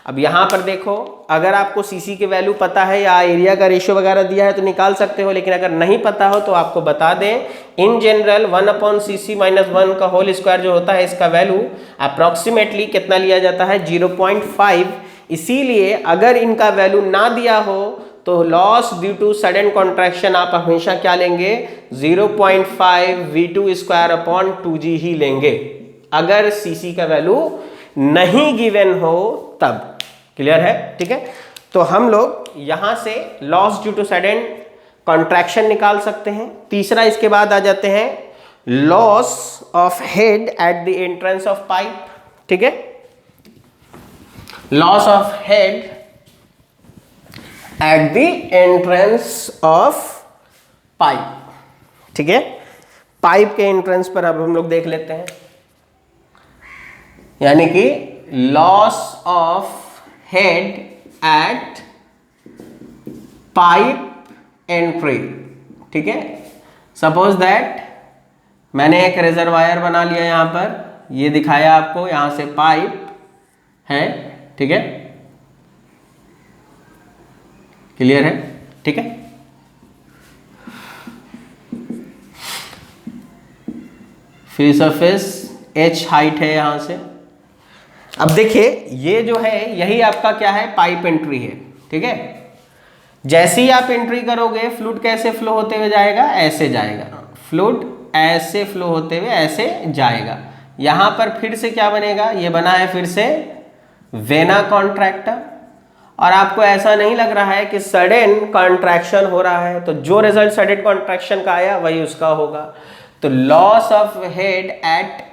अब यहाँ पर देखो, अगर आपको सीसी की वैल्यू पता है या एरिया का रेशियो वगैरह दिया है तो निकाल सकते हो, लेकिन अगर नहीं पता हो तो आपको बता दें, इन जनरल 1/cc माइनस 1 का होल स्क्वायर जो होता है इसका वैल्यू अप्रॉक्सीमेटली कितना लिया जाता है 0.5। इसीलिए अगर इनका वैल्यू ना दिया हो तो loss due to sudden contraction आप हमेशा क्या लेंगे 0.5 V2 स्क्वायर अपॉन 2G ही लेंगे, अगर सीसी का वैल्यू नहीं गिवन हो तब। क्लियर है, ठीक है। तो हम लोग यहां से loss due to sudden contraction निकाल सकते हैं। तीसरा, इसके बाद आ जाते हैं loss of head at the entrance of pipe, ठीक है, loss of head at the entrance of pipe, ठीक है। पाइप के एंट्रेंस पर अब हम लोग देख लेते हैं, यानी कि loss of head eight pipe entry, ठीक है। सपोज दैट मैंने एक रिजर्वायर बना लिया, यहां पर ये दिखाया आपको, यहां से पाइप है, ठीक है, क्लियर है, ठीक है। फ्री सरफेस h हाइट है यहां से। अब देखिए, ये जो है यही आपका क्या है पाइप एंट्री है, ठीक है। जैसे ही आप एंट्री करोगे फ्लूइड कैसे फ्लो होते हुए जाएगा, ऐसे जाएगा, फ्लूइड ऐसे फ्लो होते हुए ऐसे जाएगा। यहां पर फिर से क्या बनेगा, ये बना है फिर से वेना कॉन्ट्रैक्टर, और आपको ऐसा नहीं लग रहा है कि सडन कॉन्ट्रैक्शन हो रहा है, तो जो रिजल्ट सडन कॉन्ट्रैक्शन का आया वही उसका होगा। तो loss of head eight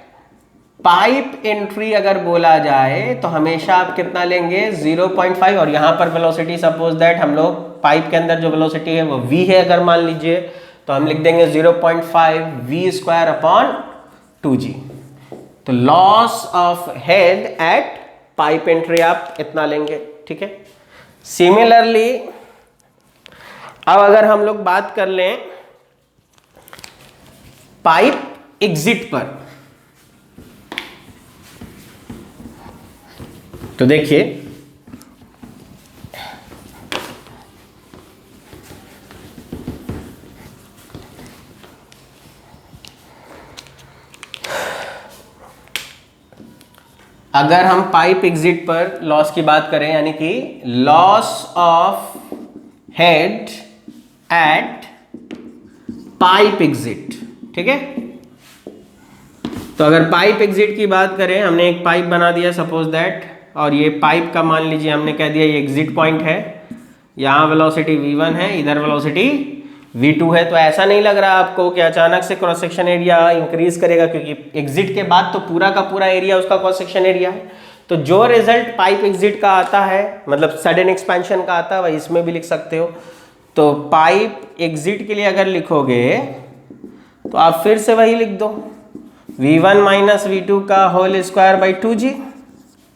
pipe entry अगर बोला जाए तो हमेशा आप कितना लेंगे 0.5, और यहां पर वेलोसिटी सपोज दैट हम लोग पाइप के अंदर जो वेलोसिटी है वो v है, अगर मान लीजिए तो हम लिख देंगे 0.5 v स्क्वायर अपॉन 2G। तो loss of head eight pipe entry आप इतना लेंगे, ठीक है। सिमिलरली अब अगर हम लोग बात कर लें पाइप एग्जिट पर, तो देखिए अगर हम पाइप एग्जिट पर लॉस की बात करें, यानी कि loss of head eight pipe exit, ठीक है। तो अगर पाइप एग्जिट की बात करें, हमने एक पाइप बना दिया सपोज दैट, और ये पाइप का मान लीजिए हमने कह दिया ये एग्जिट पॉइंट है, यहाँ वेलोसिटी v1 है, इधर वेलोसिटी v2 है। तो ऐसा नहीं लग रहा आपको कि अचानक से क्रॉस सेक्शन एरिया इंक्रीज करेगा, क्योंकि एग्जिट के बाद तो पूरा का पूरा एरिया उसका क्रॉस सेक्शन एरिया है। तो जो रिजल्ट पाइप एग्जिट का आता है, मतलब सडन एक्सपेंशन का आता है, वही इसमें भी लिख सकते हो। तो पाइप एग्जिट के लिए अगर लिखोगे तो आप फिर से वही लिख दो, v1 माइनस v2 का होल स्क्वायर बाई 2G,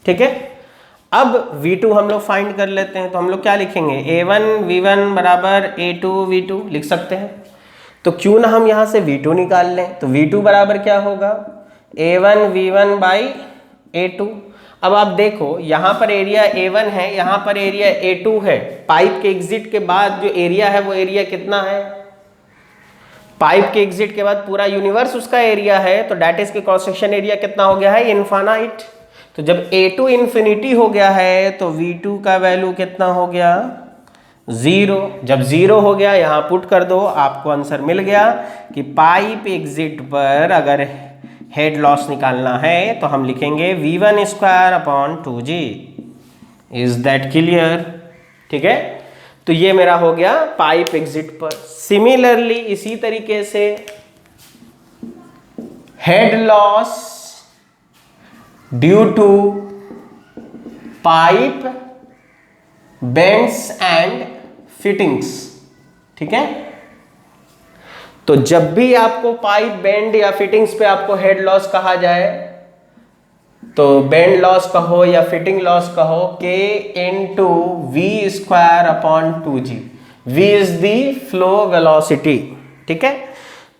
ठीक है। अब v2 हम लोग फाइंड कर लेते हैं, तो हम लोग क्या लिखेंगे a1 v1 बराबर a2 v2 लिख सकते हैं। तो क्यों ना हम यहां से v2 निकाल लें, तो v2 बराबर क्या होगा a1 v1 बाई a2। अब आप देखो यहां पर एरिया a1 है, यहां पर एरिया a2 है। पाइप के एग्जिट के बाद जो एरिया है वो एरिया कितना है, पाइप के एग्जिट के बाद पूरा यूनिवर्स उसका एरिया है, तो डेट इज के क्रॉस सेक्शन एरिया कितना हो गया है इनफाइनाइट। तो जब a2 इन्फिनिटी हो गया है तो v2 का वैल्यू कितना हो गया 0। जब 0 हो गया यहाँ पुट कर दो, आपको आंसर मिल गया कि पाइप एग्जिट पर अगर हेड लॉस निकालना है तो हम लिखेंगे v1 square upon 2G। Is that clear, ठीक है। तो ये मेरा हो गया पाइप एग्जिट पर। सिमिलरली इसी तरीके से head loss due to pipe bends and fittings, ठीक है। तो जब भी आपको पाइप बेंड या फिटिंग्स पे आपको हेड लॉस कहा जाए, तो बेंड लॉस कहो या फिटिंग लॉस कहो, K into V square upon 2G। V is the flow velocity, ठीक है।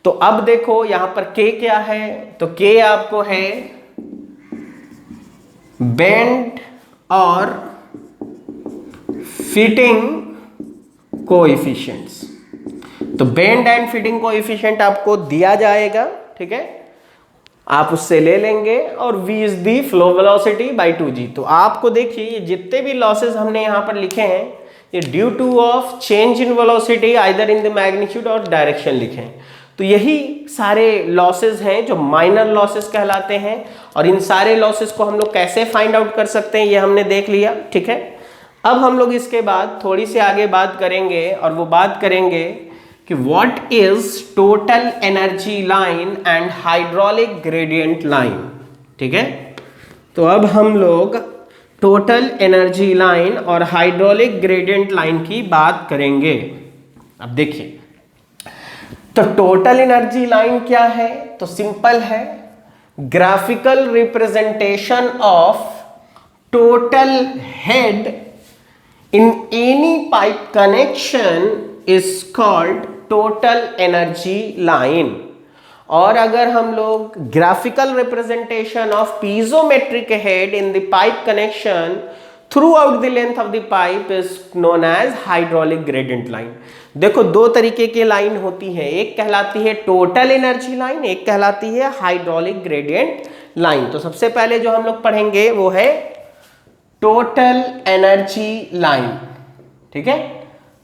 तो अब देखो यहां पर K क्या है, तो K आपको है बेंड और फिटिंग कोएफिशिएंट्स। तो बेंड एंड फिटिंग कोएफिशिएंट आपको दिया जाएगा, ठीक है, आप उससे ले लेंगे, और v is the flow velocity by 2G। तो आपको देखिए ये जितने भी लॉसेस हमने यहां पर लिखे हैं, ये due two of change in velocity either in the magnitude और डायरेक्शन लिखे हैं। तो यही सारे लॉसेस हैं जो माइनर लॉसेस कहलाते हैं, और इन सारे लॉसेस को हम लोग कैसे फाइंड आउट कर सकते हैं ये हमने देख लिया, ठीक है। अब हम लोग इसके बाद थोड़ी सी आगे बात करेंगे, और वो बात करेंगे कि what is total energy line and hydraulic gradient line, ठीक है। तो अब हम लोग टोटल एनर्जी लाइन और हाइड्रोलिक ग्रेडियंट लाइन की बात करेंगे। अब देखिए, तो टोटल एनर्जी लाइन क्या है, तो सिंपल है, graphical representation of total head in any pipe connection is called total energy line। और अगर हम लोग graphical representation of piezometric head in the pipe connection throughout the length of the pipe is known as hydraulic gradient line. देखो दो तरीके की लाइन होती है, एक कहलाती है टोटल एनर्जी लाइन, एक कहलाती है हाइड्रोलिक ग्रेडियंट लाइन। तो सबसे पहले जो हम लोग पढ़ेंगे वो है टोटल एनर्जी लाइन, ठीक है।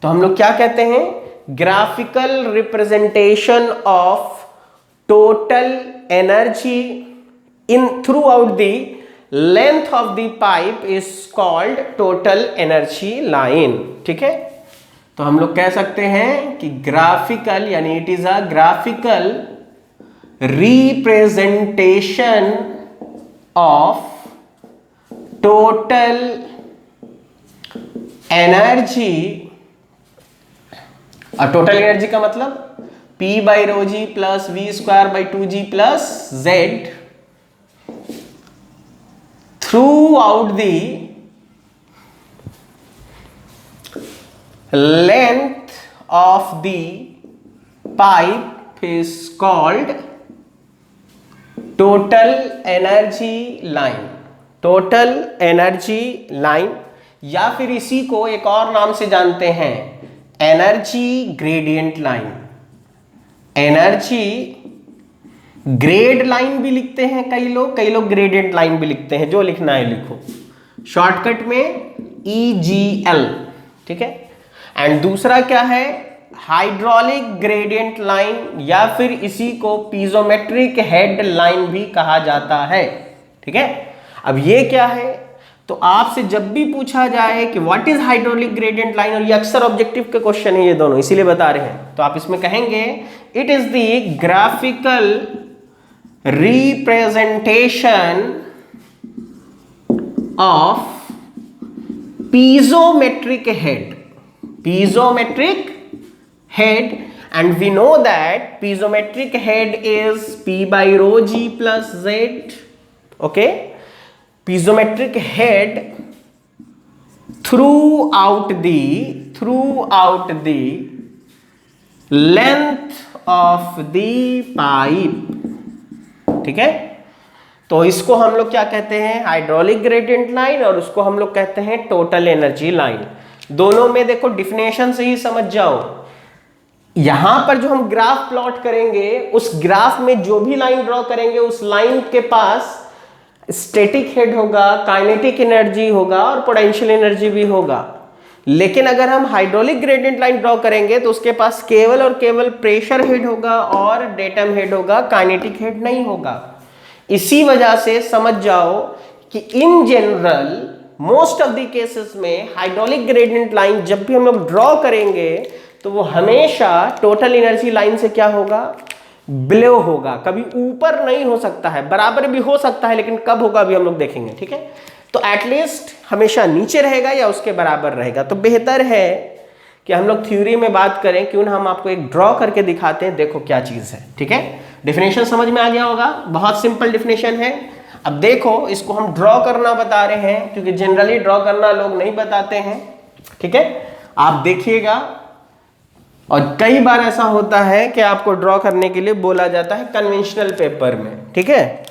तो हम लोग क्या कहते हैं, graphical representation of total energy in through out the length of the pipe is called total energy line, ठीक है। तो हम लोग कह सकते हैं कि ग्राफिकल यानी it is a graphical representation of total energy, और टोटल एनर्जी का मतलब P by rho G plus V square by 2G plus Z throughout the length of the pipe is called total energy line, total energy line, या फिर इसी को एक और नाम से जानते हैं energy gradient line. Energy grade line भी लिखते हैं कई लोग ग्रेडियंट लाइन भी लिखते हैं, जो लिखना है लिखो, शॉर्टकट में EGL, ठीक है। एंड दूसरा क्या है, हाइड्रोलिक ग्रेडियंट लाइन, या फिर इसी को पीजोमेट्रिक हेड लाइन भी कहा जाता है, ठीक है। अब ये क्या है, तो आपसे जब भी पूछा जाए कि what is hydraulic gradient line, और ये अक्सर ऑब्जेक्टिव के क्वेश्चन है ये दोनों, इसीलिए बता रहे हैं, तो आप इसमें कहेंगे it is the graphical representation of piezometric head and we know that piezometric head is P by rho G plus Z, okay। piezometric head throughout the length of the pipe, ठीक है। तो इसको हम लोग क्या कहते हैं, हाइड्रोलिक ग्रेडियंट लाइन, और उसको हम लोग कहते हैं टोटल एनर्जी लाइन। दोनों में देखो डिफिनेशन से ही समझ जाओ, यहां पर जो हम ग्राफ प्लॉट करेंगे उस ग्राफ में जो भी लाइन ड्रॉ करेंगे उस लाइन के पास स्टैटिक हेड होगा, काइनेटिक एनर्जी होगा और पोटेंशियल एनर्जी भी होगा। लेकिन अगर हम हाइड्रोलिक ग्रेडियंट लाइन ड्रॉ करेंगे तो उसके पास केवल और केवल प्रेशर हेड होगा और डेटम हेड होगा, काइनेटिक हेड नहीं होगा। इसी वजह से समझ जाओ कि in general most of the cases में हाइड्रोलिक ग्रेडियंट लाइन जब भी हम लोग ड्रॉ करेंगे तो वो हमेशा टोटल एनर्जी लाइन से क्या होगा, बिलो होगा, कभी ऊपर नहीं हो सकता है, बराबर भी हो सकता है लेकिन कब होगा अभी हम लोग देखेंगे, ठीक है। तो एटलीस्ट हमेशा नीचे रहेगा या उसके बराबर रहेगा। तो बेहतर है कि हम लोग थ्योरी में बात करें, क्यों ना हम आपको एक ड्रॉ करके दिखाते हैं, देखो क्या चीज़ है। ठीक है, डेफिनेशन समझ में आ गया होगा, बहुत सिंपल डेफिनेशन है। अब देखो इसको हम ड्रॉ करना बता रहे हैं, क्योंकि जनरली ड्रॉ करना लोग नहीं बताते हैं। ठीक है, आप देखिएगा, और कई बार ऐसा होता है कि आपको ड्रॉ करने के लिए बोला जाता है कन्वेंशनल पेपर में। ठीक है,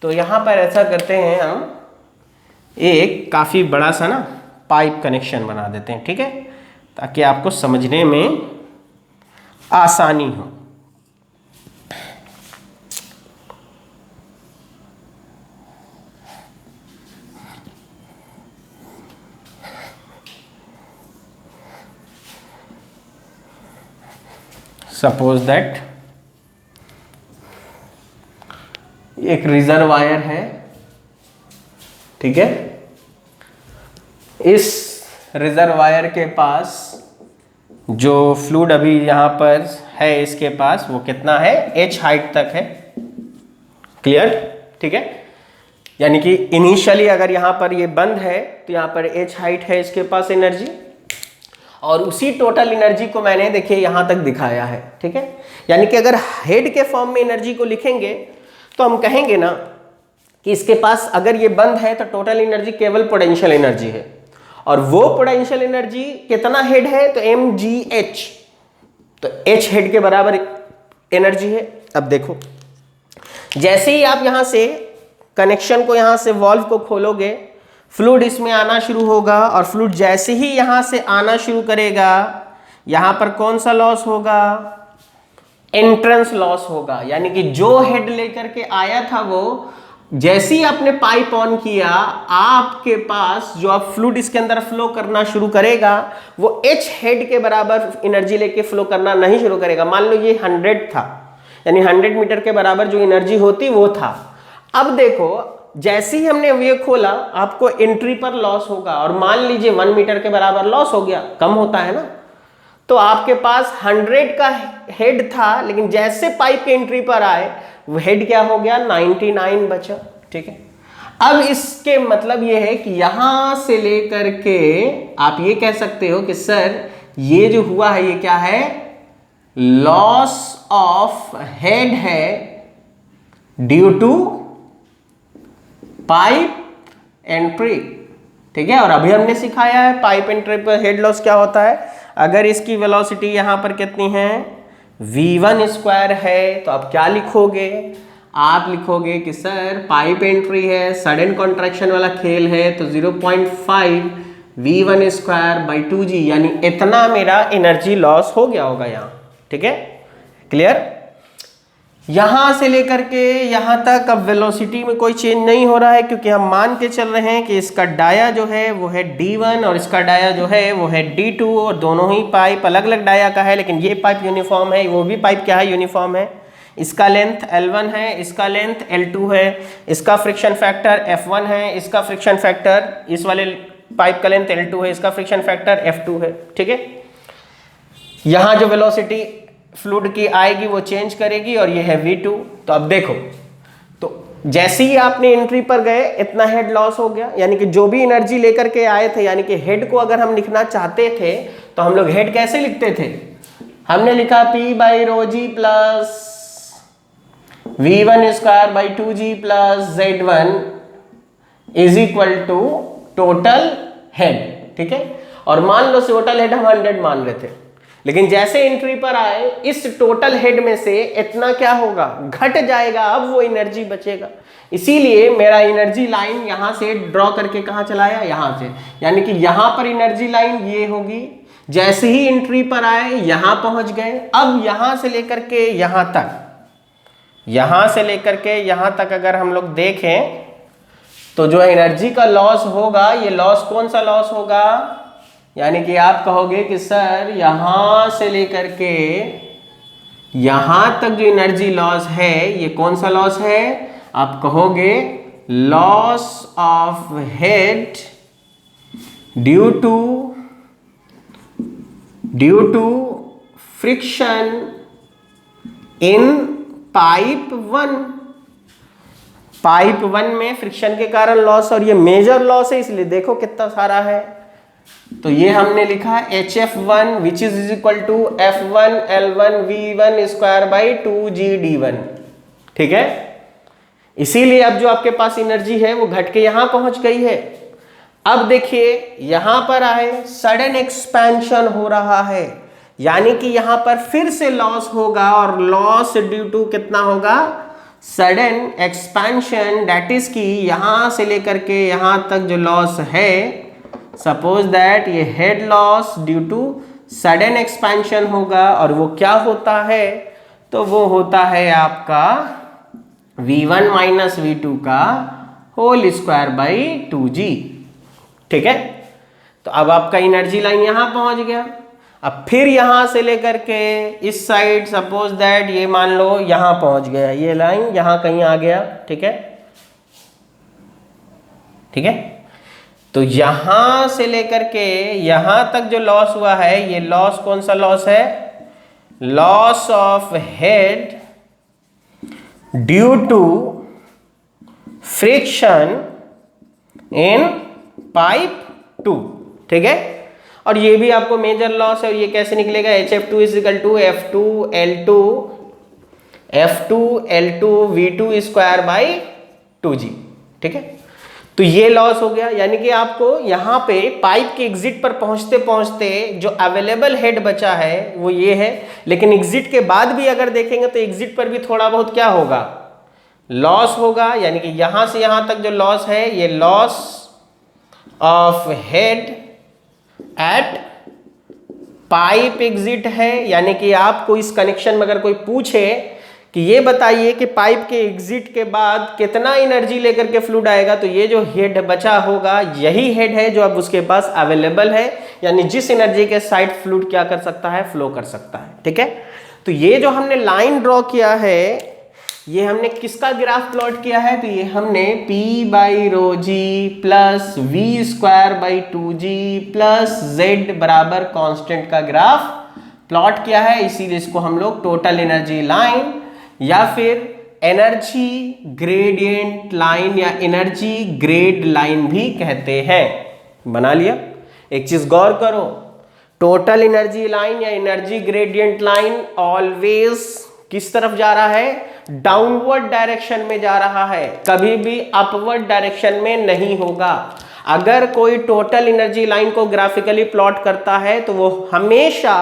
तो यहां पर ऐसा करते हैं, हम एक काफी बड़ा सा ना पाइप कनेक्शन बना देते हैं। ठीक है, ताकि आपको समझने में आसानी हो। सपोज दैट एक रिजर्वायर है। ठीक है, इस रिजर्वायर के पास जो फ्लूइड अभी यहां पर है, इसके पास वो कितना है, h हाइट तक है। क्लियर? ठीक है, यानी कि इनिशियली अगर यहां पर ये बंद है तो यहां पर h हाइट है इसके पास एनर्जी, और उसी टोटल एनर्जी को मैंने देखिए यहां तक दिखाया है। ठीक है, यानी कि अगर हेड के फॉर्म में एनर्जी को लिखेंगे तो हम कहेंगे ना कि इसके पास अगर ये बंद है तो टोटल एनर्जी केवल पोटेंशियल एनर्जी है, और वो पोटेंशियल एनर्जी कितना हेड है, तो mgh, तो h हेड के बराबर एनर्जी है। अब देखो जैसे ही आप यहां से कनेक्शन को, यहां से वॉल्व को खोलोगे, फ्लूइड इसमें आना शुरू होगा, और फ्लूइड जैसे ही यहां से आना शुरू करेगा, यहां पर कौन सा लॉस होगा, एंट्रेंस लॉस होगा। यानी कि जो हेड लेकर के आया था वो जैसे ही आपने पाइप ऑन किया, आपके पास जो आप फ्लूइड इसके अंदर फ्लो करना शुरू करेगा, वो h हेड के बराबर एनर्जी लेके फ्लो करना नहीं शुरू करेगा। मान लो ये 100 था, यानी 100 मीटर के बराबर जो एनर्जी होती वो था। अब देखो जैसे ही हमने ये खोला, आपको एंट्री पर लॉस होगा, और मान लीजिए 1 मीटर के बराबर लॉस हो गया, कम होता है ना, तो आपके पास 100 का हेड था, लेकिन जैसे पाइप के एंट्री पर आए, वो हेड क्या हो गया, 99 बचा। ठीक है, अब इसके मतलब ये है कि यहां से लेकर के आप ये कह सकते हो कि सर ये जो हुआ है ये क्या है, लॉस ऑफ हेड है ड्यू टू पाइप एंट्री। ठीक है, और अभी हमने सिखाया है पाइप एंट्री पर हेड लॉस क्या होता है। अगर इसकी वेलोसिटी यहां पर कितनी है, v1 स्क्वायर है, तो आप क्या लिखोगे, आप लिखोगे कि सर पाइप एंट्री है, सडन कॉन्ट्रैक्शन वाला खेल है, तो 0.5 v1 स्क्वायर बाई 2g, यानी इतना मेरा एनर्जी लॉस हो गया होगा यहाँ। ठीक है, क्लियर? यहां से लेकर के यहां तक अब वेलोसिटी में कोई चेंज नहीं हो रहा है, क्योंकि हम मान के चल रहे हैं कि इसका डाया जो है वो है D1 और इसका डाया जो है वो है D2, और दोनों ही पाइप अलग अलग डाया का है, लेकिन ये पाइप यूनिफॉर्म है, वो भी पाइप क्या है, यूनिफॉर्म है। इसका लेंथ L1 है, इसका लेंथ L2 है, इसका फ्रिक्शन फैक्टर F1 है, इसका फ्रिक्शन फैक्टर, इस वाले पाइप का लेंथ L2 है, इसका फ्रिक्शन फैक्टर F2 है। ठीक है, यहां जो वेलोसिटी फ्लूइड की आएगी वो चेंज करेगी, और ये है v2। तो अब देखो, तो जैसे ही आपने एंट्री पर गए इतना हेड लॉस हो गया, यानी कि जो भी एनर्जी लेकर के आए थे, यानी कि हेड को अगर हम लिखना चाहते थे तो हम लोग हेड कैसे लिखते थे, हमने लिखा p by rho G plus v1 square by 2g plus z1 is equal to total head. ठीक है, और मान लो टोटल हेड हम 100 मान रहे थे, लेकिन जैसे एंट्री पर आए इस टोटल हेड में से इतना क्या होगा, घट जाएगा, अब वो एनर्जी बचेगा। इसीलिए मेरा एनर्जी लाइन यहां से ड्रॉ करके कहां चलाया, यहां से, यानी कि यहां पर एनर्जी लाइन ये होगी, जैसे ही एंट्री पर आए यहां पहुंच गए। अब यहां से लेकर के यहां तक, यहां से लेकर के यहां तक अगर हम लोग देखें तो जो एनर्जी का लॉस होगा, ये लॉस कौन सा लॉस होगा, यानी कि आप कहोगे कि सर यहां से लेकर के यहां तक जो एनर्जी लॉस है ये कौन सा लॉस है, आप कहोगे loss of head due to friction in pipe 1। Pipe 1 में फ्रिक्शन के कारण लॉस, और ये मेजर लॉस है, इसलिए देखो कितना सारा है, तो ये हमने लिखा HF1 which is equal to F1 L1 V1 square by 2GD1। ठीक है, इसीलिए अब जो आपके पास एनर्जी है वो घट के यहां पहुंच गई है। अब देखिए यहां पर आए, सडन एक्सपेंशन हो रहा है, यानी कि यहां पर फिर से लॉस होगा, और लॉस ड्यू टू कितना होगा, सडन एक्सपेंशन, दैट इज कि यहां से लेकर के यहां तक जो लॉस है, सपोज दैट ये head loss due to sudden expansion होगा, और वो क्या होता है, तो वो होता है आपका V1 माइनस V2 का होल स्क्वायर बाई 2G। ठीक है, तो अब आपका एनर्जी लाइन यहां पहुंच गया। अब फिर यहां से लेकर के इस साइड सपोज दैट ये मान लो यहां पहुंच गया, ये लाइन यहां कहीं आ गया। ठीक है, ठीक है, तो यहां से लेकर के यहां तक जो लॉस हुआ है, ये लॉस कौन सा लॉस है, loss of head due to friction in pipe 2। ठीक है, और ये भी आपको मेजर लॉस है, और ये कैसे निकलेगा, HF2 is equal to F2 L2 V2 square by 2G। ठीक है, तो ये लॉस हो गया, यानी कि आपको यहां पे पाइप के एग्जिट पर पहुंचते पहुंचते जो अवेलेबल हेड बचा है वो ये है, लेकिन एग्जिट के बाद भी अगर देखेंगे तो एग्जिट पर भी थोड़ा बहुत क्या होगा, लॉस होगा, यानी कि यहां से यहां तक जो लॉस है ये loss of head eight pipe exit है। यानी कि आपको इस कनेक्शन में अगर कोई पूछे कि ये बताइए कि पाइप के एग्जिट के बाद कितना एनर्जी लेकर के फ्लूइड आएगा, तो ये जो हेड बचा होगा यही हेड है जो अब उसके पास अवेलेबल है, यानी जिस एनर्जी के साइड फ्लूइड क्या कर सकता है, फ्लो कर सकता है। ठीक है, तो ये जो हमने लाइन ड्रॉ किया है, ये हमने किसका ग्राफ प्लॉट किया है, तो ये हमने P by rho G plus V square by 2G plus Z बराबर कांस्टेंट का ग्राफ प्लॉट किया है। इसीलिए इसको हम लोग टोटल एनर्जी लाइन या फिर एनर्जी ग्रेडियंट लाइन या एनर्जी ग्रेड लाइन भी कहते हैं। बना लिया। एक चीज गौर करो, टोटल एनर्जी लाइन या एनर्जी ग्रेडियंट लाइन ऑलवेज किस तरफ जा रहा है, डाउनवर्ड डायरेक्शन में जा रहा है, कभी भी अपवर्ड डायरेक्शन में नहीं होगा। अगर कोई टोटल एनर्जी लाइन को ग्राफिकली प्लॉट करता है तो वो हमेशा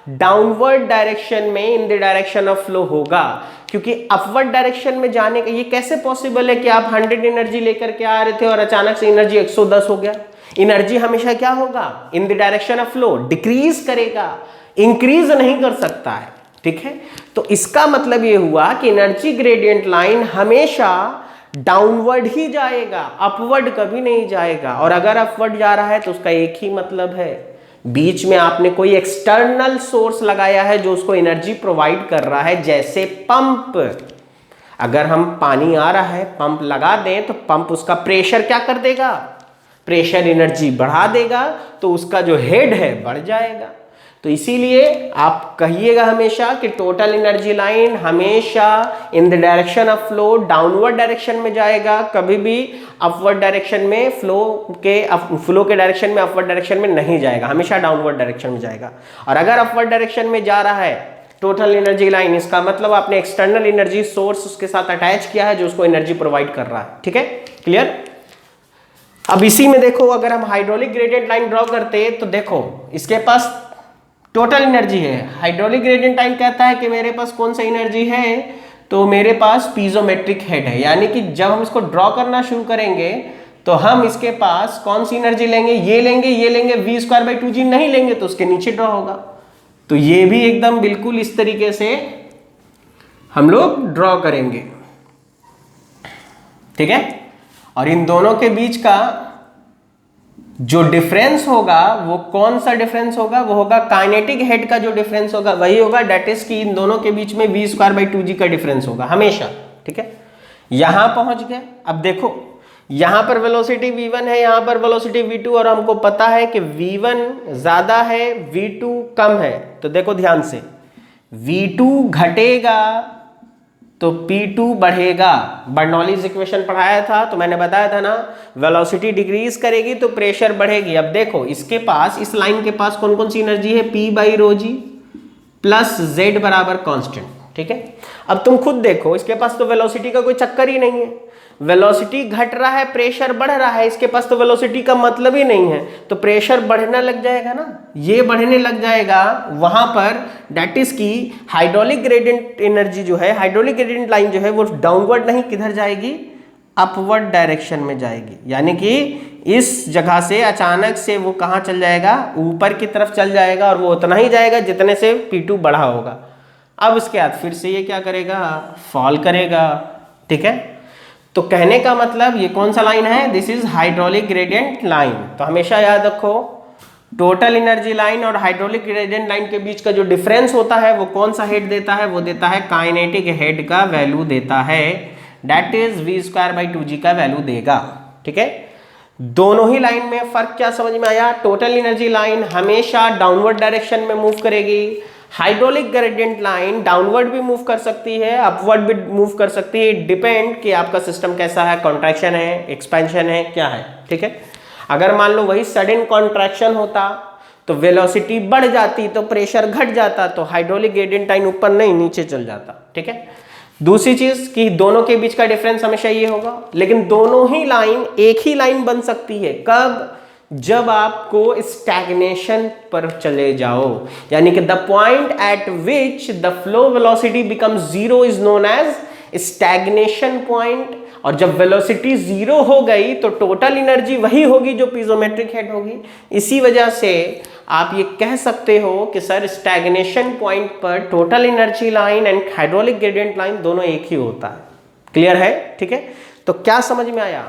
डाउनवर्ड डायरेक्शन में इन द डायरेक्शन ऑफ फ्लो होगा, क्योंकि अपवर्ड डायरेक्शन में जाने का ये कैसे पॉसिबल है कि आप 100 एनर्जी लेकर के आ रहे थे और अचानक से एनर्जी 110 हो गया। एनर्जी हमेशा क्या होगा, इन the direction of flow decrease करेगा, इंक्रीज नहीं कर सकता है। ठीक है, तो इसका मतलब ये हुआ कि एनर्जी ग्रेडियंट लाइन हमेशा डाउनवर्ड ही जाएगा, अपवर्ड कभी नहीं जाएगा। और अगर अपवर्ड जा रहा है तो उसका एक ही मतलब है, बीच में आपने कोई एक्सटर्नल सोर्स लगाया है जो उसको एनर्जी प्रोवाइड कर रहा है, जैसे पंप। अगर हम पानी आ रहा है, पंप लगा दें तो पंप उसका प्रेशर क्या कर देगा, प्रेशर एनर्जी बढ़ा देगा, तो उसका जो हेड है बढ़ जाएगा। तो इसीलिए आप कहिएगा हमेशा कि टोटल एनर्जी लाइन हमेशा इन the direction of flow downward direction में जाएगा, कभी भी अपवर्ड डायरेक्शन में फ्लो के डायरेक्शन में अपवर्ड डायरेक्शन में नहीं जाएगा, हमेशा डाउनवर्ड डायरेक्शन में जाएगा। और अगर अपवर्ड डायरेक्शन में जा रहा है टोटल एनर्जी लाइन, इसका मतलब आपने एक्सटर्नल एनर्जी सोर्स उसके साथ अटैच किया है जो उसको एनर्जी प्रोवाइड कर रहा है। ठीक है, क्लियर। अब इसी में देखो, अगर हम हाइड्रोलिक ग्रेडियंट लाइन ड्रॉ करते तो देखो इसके पास टोटल एनर्जी है। हाइड्रोलिक ग्रेडियंट लाइन कहता है कि मेरे पास कौन सा एनर्जी है, तो मेरे पास पीजोमेट्रिक हेड है, यानी कि जब हम इसको ड्रॉ करना शुरू करेंगे तो हम इसके पास कौन सी एनर्जी लेंगे, ये लेंगे V स्क्वायर बाई 2G नहीं लेंगे तो उसके नीचे ड्रॉ होगा। तो ये भी एकदम बिल्कुल इस तरीके से हम लोग ड्रॉ करेंगे। ठीक है, और इन दोनों के बीच का जो डिफरेंस होगा वो कौन सा डिफरेंस होगा, वो होगा काइनेटिक हेड का जो डिफरेंस होगा वही होगा, डेट इज कि इन दोनों के बीच में V स्क्वायर बाई 2G का डिफरेंस होगा हमेशा। ठीक है, यहां पहुंच गए। अब देखो यहां पर वेलोसिटी V1 है, यहां पर वेलोसिटी V2, और हमको पता है कि V1 ज्यादा है, V2 कम है। तो देखो ध्यान से, V2 घटेगा तो P2 बढ़ेगा। बर्नौलीज इक्वेशन पढ़ाया था तो मैंने बताया था ना, वेलोसिटी डिक्रीज करेगी तो प्रेशर बढ़ेगी। अब देखो इसके पास, इस लाइन के पास कौन कौन सी एनर्जी है, P by rho G plus Z बराबर कांस्टेंट, ठीक है। अब तुम खुद देखो, इसके पास तो वेलोसिटी का कोई चक्कर ही नहीं है, वेलोसिटी घट रहा है, प्रेशर बढ़ रहा है, इसके पास तो वेलोसिटी का मतलब ही नहीं है, तो प्रेशर बढ़ना लग जाएगा ना, ये बढ़ने लग जाएगा वहां पर। दैट इज की हाइड्रोलिक ग्रेडियंट एनर्जी जो है, हाइड्रोलिक ग्रेडियंट लाइन जो है वो डाउनवर्ड नहीं, किधर जाएगी, अपवर्ड डायरेक्शन में जाएगी। यानी कि इस जगह से अचानक से वो कहाँ चल जाएगा, ऊपर की तरफ चल जाएगा, और वो उतना ही जाएगा जितने से P2 बढ़ा होगा। अब इसके बाद फिर से ये क्या करेगा, फॉल करेगा, ठीक है। तो कहने का मतलब ये कौन सा लाइन है, this is hydraulic gradient line. तो हमेशा याद रखो, टोटल एनर्जी लाइन और हाइड्रोलिक ग्रेडियंट लाइन के बीच का जो डिफरेंस होता है वो कौन सा हेड देता है, वो देता है काइनेटिक हेड का वैल्यू देता है, दैट इज v²/2g का वैल्यू देगा, ठीक है। दोनों ही लाइन में फर्क क्या समझ में आया, टोटल एनर्जी लाइन हमेशा डाउनवर्ड डायरेक्शन में मूव करेगी, हाइड्रोलिक ग्रेडियंट लाइन डाउनवर्ड भी मूव कर सकती है, अपवर्ड भी मूव कर सकती है, डिपेंड कि आपका सिस्टम कैसा है, कॉन्ट्रैक्शन है, एक्सपेंशन है, क्या है, ठीक है। अगर मान लो वही सडन कॉन्ट्रैक्शन होता तो वेलोसिटी बढ़ जाती तो प्रेशर घट जाता, तो हाइड्रोलिक ग्रेडियंट लाइन ऊपर नहीं नीचे चल जाता, ठीक है। दूसरी चीज कि दोनों के बीच का डिफरेंस हमेशा ये होगा, लेकिन दोनों ही लाइन एक ही लाइन बन सकती है, कब, जब आपको स्टैग्नेशन पर चले जाओ, यानी कि the point at which the flow velocity becomes zero is known as stagnation point. और जब वेलोसिटी जीरो हो गई तो टोटल एनर्जी वही होगी जो पीजोमेट्रिक हेड होगी। इसी वजह से आप ये कह सकते हो कि सर स्टैग्नेशन पॉइंट पर total energy line and hydraulic gradient line दोनों एक ही होता है। क्लियर है, ठीक है। तो क्या समझ में आया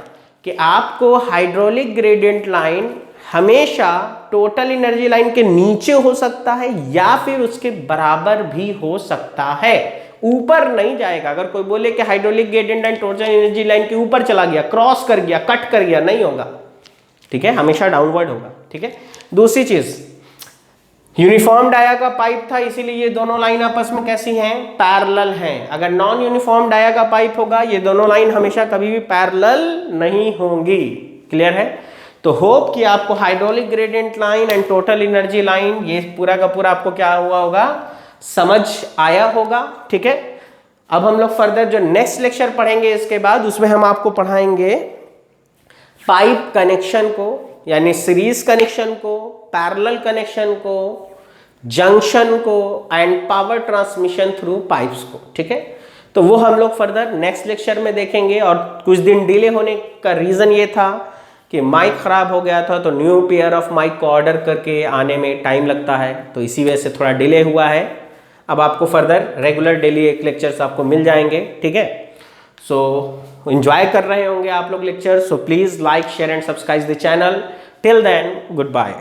कि आपको हाइड्रोलिक ग्रेडियंट लाइन हमेशा टोटल एनर्जी लाइन के नीचे हो सकता है या फिर उसके बराबर भी हो सकता है, ऊपर नहीं जाएगा। अगर कोई बोले कि hydraulic gradient line total energy line के ऊपर चला गया, क्रॉस कर गया, कट कर गया, नहीं होगा, ठीक है, हमेशा डाउनवर्ड होगा, ठीक है। दूसरी चीज, यूनिफॉर्म डाया का पाइप था, इसीलिए ये दोनों लाइन आपस में कैसी हैं, पैरेलल हैं। अगर नॉन यूनिफॉर्म डाया का पाइप होगा, ये दोनों लाइन हमेशा कभी भी पैरेलल नहीं होंगी। क्लियर है। तो होप कि आपको hydraulic gradient line and total energy line ये पूरा का पूरा आपको क्या हुआ होगा, समझ आया होगा, ठीक है। अब हम लोग फर्दर जो नेक्स्ट लेक्चर पढ़ेंगे इसके बाद, उसमें हम आपको पढ़ाएंगे पाइप कनेक्शन को, यानी सीरीज कनेक्शन को, पैरेलल कनेक्शन को, जंक्शन को and power transmission through pipes को, ठीक है। तो वो हम लोग फर्दर नेक्स्ट लेक्चर में देखेंगे। और कुछ दिन डिले होने का रीजन ये था कि माइक खराब हो गया था, तो न्यू पेयर ऑफ माइक को ऑर्डर करके आने में टाइम लगता है, तो इसी वजह से थोड़ा डिले हुआ है। अब आपको फर्दर रेगुलर डेली एक लेक्चर्स आपको मिल जाएंगे, ठीक है। सो एंजॉय कर रहे होंगे आप लोग lecture, so please like share and subscribe the channel. Till then good bye.